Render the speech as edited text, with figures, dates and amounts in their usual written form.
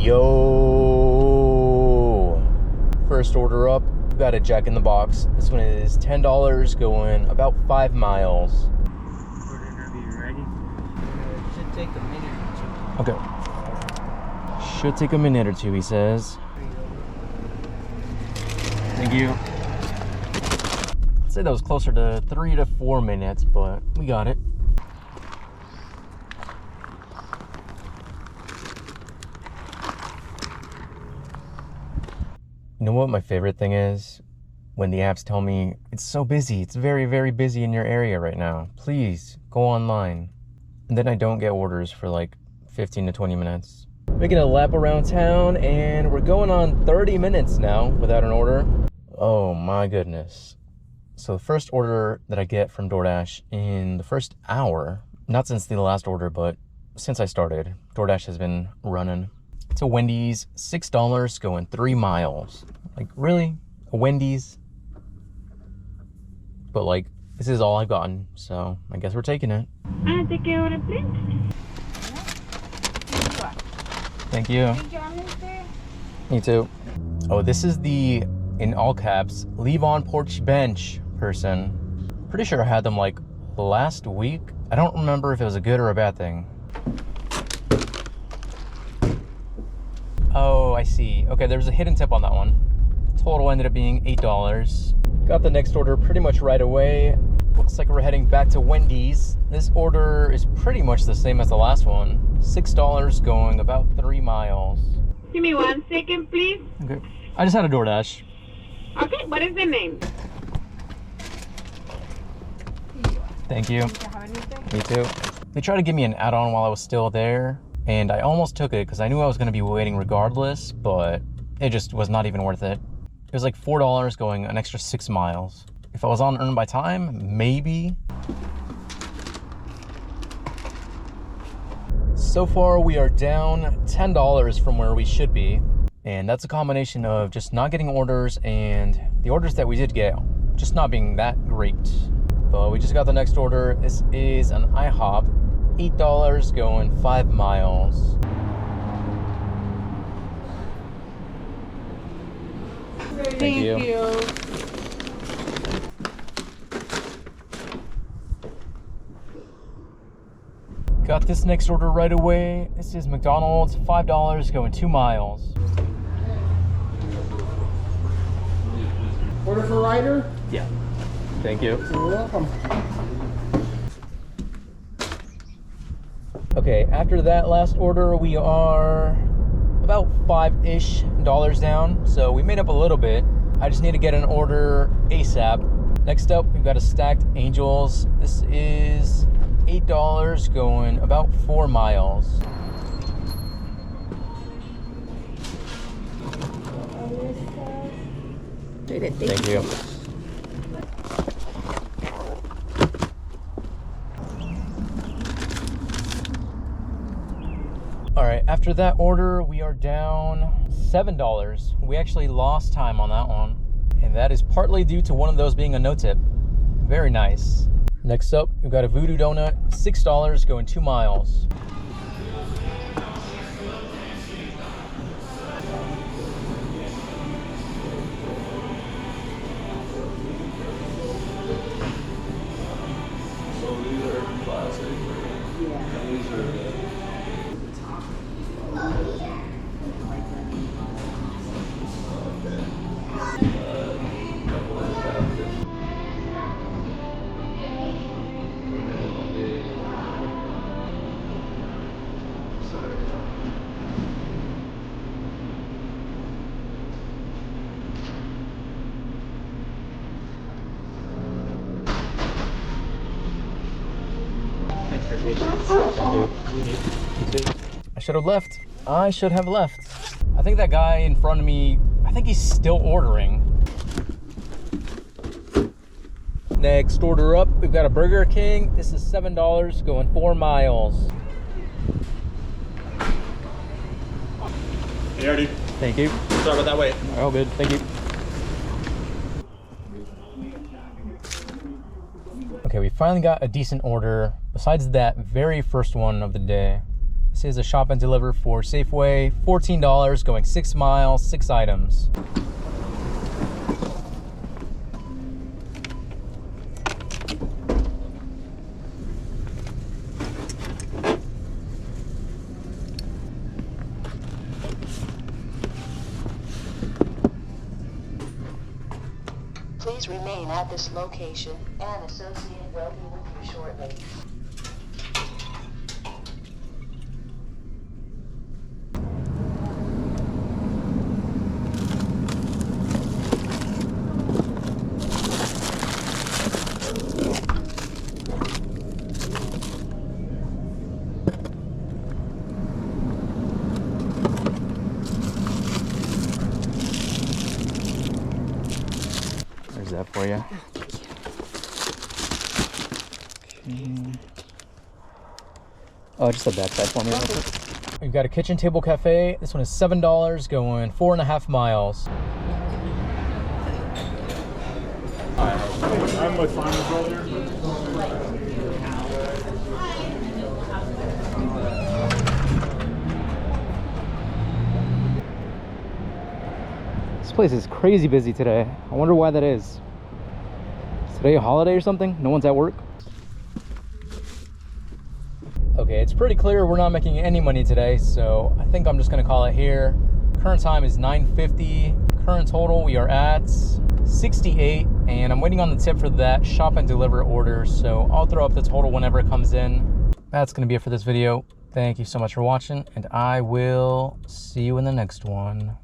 Yo, first order up. We've got a Jack in the Box. This one is $10 going about 5 miles. Whenever you're ready. It should take a minute or two. Okay. Should take a minute or two, he says. Thank you. I'd say that was closer to 3 to 4 minutes, but we got it. You know what my favorite thing is? When the apps tell me, it's so busy, it's very, very busy in your area right now. Please, go online. And then I don't get orders for like 15 to 20 minutes. Making a lap around town, and we're going on 30 minutes now without an order. Oh my goodness. So the first order that I get from DoorDash in the first hour, not since the last order, but since I started, DoorDash has been running. It's a Wendy's, $6 going 3 miles. Like, really? A Wendy's? But like, this is all I've gotten, so I guess we're taking it. Take your order, please. Thank you. Me too. Oh, this is the, in all caps, leave on porch bench person. Pretty sure I had them like last week. I don't remember if it was a good or a bad thing. Oh, I see. Okay, there's a hidden tip on that one. Total ended up being $8. Got the next order pretty much right away. Looks like we're heading back to Wendy's. This order is pretty much the same as the last one. $6 going about 3 miles. Give me 1 second, please. Okay. I just had a DoorDash. Okay, what is the name? Thank you. Me too. They tried to give me an add-on while I was still there, and I almost took it because I knew I was going to be waiting regardless, but it just was not even worth it. It was like $4 going an extra 6 miles. If I was on Earn by Time, maybe. So far, we are down $10 from where we should be, and that's a combination of just not getting orders and the orders that we did get just not being that great. But we just got the next order. This is an IHOP, $8 going 5 miles. Thank you. Got this next order right away. This is McDonald's, $5 going 2 miles. Order for Ryder? Yeah. Thank you. You're welcome. Okay, after that last order, we are about $5-ish down. So we made up a little bit. I just need to get an order ASAP. Next up, we've got a stacked Angels. This is $8 going about 4 miles. Thank you. All right, after that order, we are down $7. We actually lost time on that one, and that is partly due to one of those being a no tip. Very nice. Next up, we've got a Voodoo Donut, $6 going 2 miles. So these are classic. Yeah. And these are I should have left. I should have left. I think that guy in front of me, I think he's still ordering. Next order up, we've got a Burger King. This is $7 going 4 miles. Hey, Artie. Thank you. Sorry about that wait. All good. Thank you. Okay, we finally got a decent order. Besides that very first one of the day, This is a shop and deliver for Safeway. $14, going 6 miles, 6 items. Please remain at this location. An associate will be with you shortly. There's that for you. Okay. Oh, just a backside for me real quick. We've got a kitchen table cafe. This one is $7, going 4.5 miles. I'm with Simon's brother. This place is crazy busy today. I wonder why that is. Is today a holiday or something? No one's at work? Okay, it's pretty clear we're not making any money today, so I think I'm just gonna call it here. Current time is 9:50. Current total, we are at 68, and I'm waiting on the tip for that shop and deliver order, so I'll throw up the total whenever it comes in. That's gonna be it for this video. Thank you so much for watching, and I will see you in the next one.